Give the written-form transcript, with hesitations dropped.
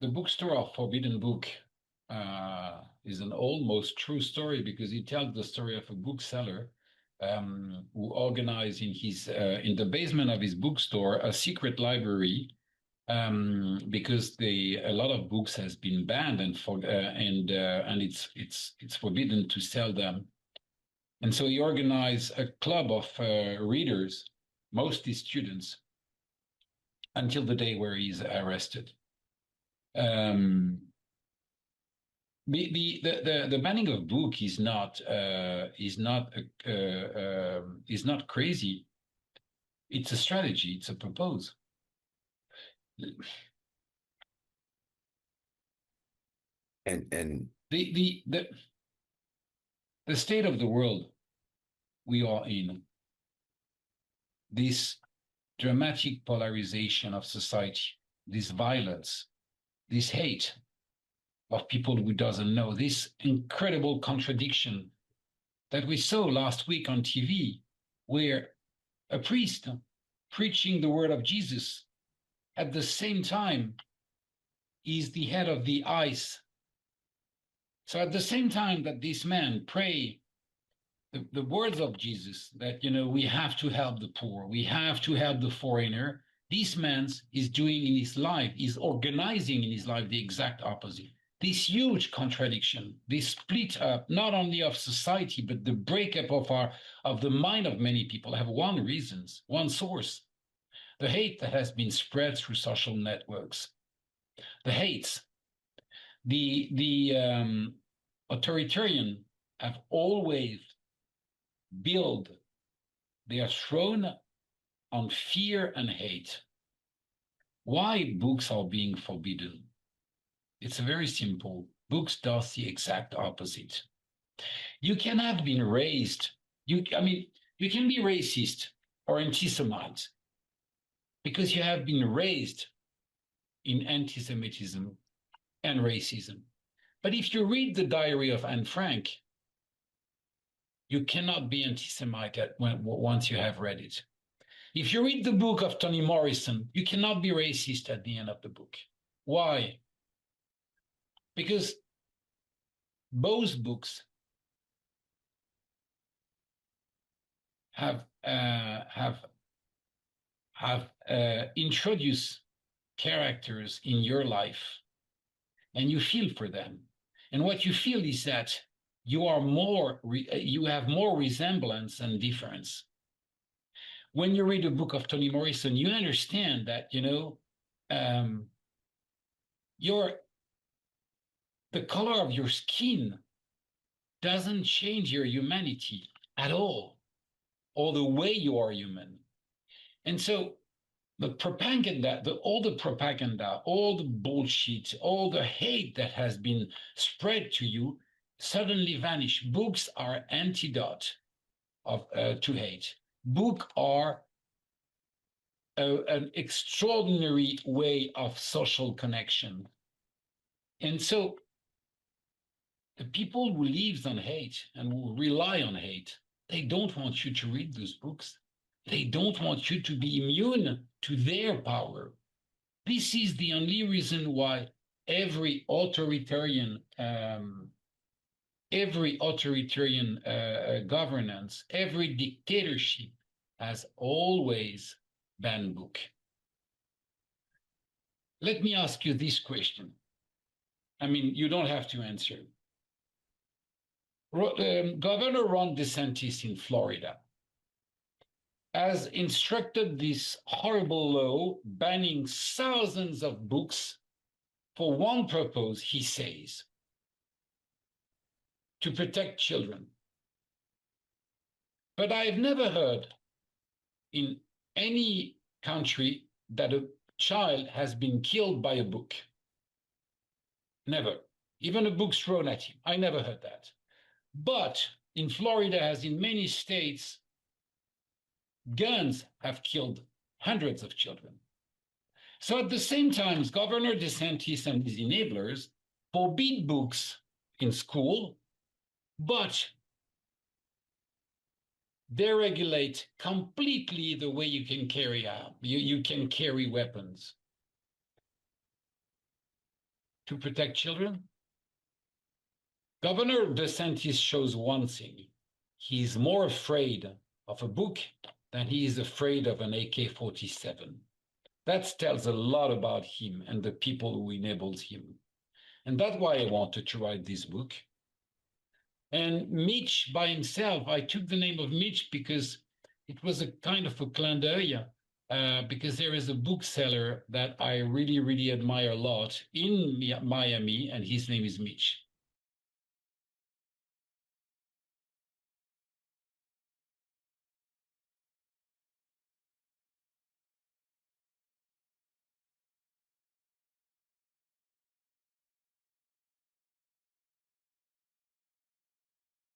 The bookstore of Forbidden Book is an almost true story because it tells the story of a bookseller who organized in the basement of his bookstore a secret library because a lot of books has been banned and it's forbidden to sell them. And so he organized a club of readers, mostly students, until the day where he's arrested. Um, the banning of book is not crazy. It's a strategy. It's a purpose. And The the the the state of the world we are in, this dramatic polarization of society, this violence, this hate of people who doesn't know, this incredible contradiction that we saw last week on TV, where a priest preaching the word of Jesus at the same time is the head of the ICE. So at the same time that this man pray the words of Jesus that, we have to help the poor, we have to help the foreigner, this man is doing in his life, is organizing in his life the exact opposite. This huge contradiction, this split up not only of society, but the breakup of the mind of many people have one reason, one source: the hate that has been spread through social networks. The hates, the authoritarian have always built their throne on fear and hate. Why books are being forbidden? It's very simple. Books does the exact opposite. You can have been raised, you can be racist or anti-Semite because you have been raised in anti-Semitism and racism. But if you read the diary of Anne Frank, you cannot be anti-Semite once you have read it. If you read the book of Toni Morrison, you cannot be racist at the end of the book. Why? Because both books have introduced characters in your life, and you feel for them. And what you feel is that you have more resemblance than difference. When you read a book of Toni Morrison, you understand that the color of your skin doesn't change your humanity at all, or the way you are human. And so all the propaganda, all the bullshit, all the hate that has been spread to you suddenly vanish. Books are antidote to hate. Books are an extraordinary way of social connection. And so the people who live on hate and who rely on hate, they don't want you to read those books. They don't want you to be immune to their power. This is the only reason why every authoritarian governance, every dictatorship has always banned book. Let me ask you this question. I mean, you don't have to answer. Governor Ron DeSantis in Florida has instructed this horrible law banning thousands of books for one purpose, he says: to protect children. But I've never heard in any country that a child has been killed by a book. Never. Even a book thrown at him. I never heard that. But in Florida, as in many states, guns have killed hundreds of children. So at the same time, Governor DeSantis and his enablers forbid books in school, but they regulate completely the way you can carry out. You can carry weapons. to protect children? Governor DeSantis shows one thing. He's more afraid of a book than he is afraid of an AK-47. That tells a lot about him and the people who enabled him. And that's why I wanted to write this book. And Mitch by himself, I took the name of Mitch because it was a kind of a clin d'oeil, because there is a bookseller that I really, really admire a lot in Miami, and his name is Mitch.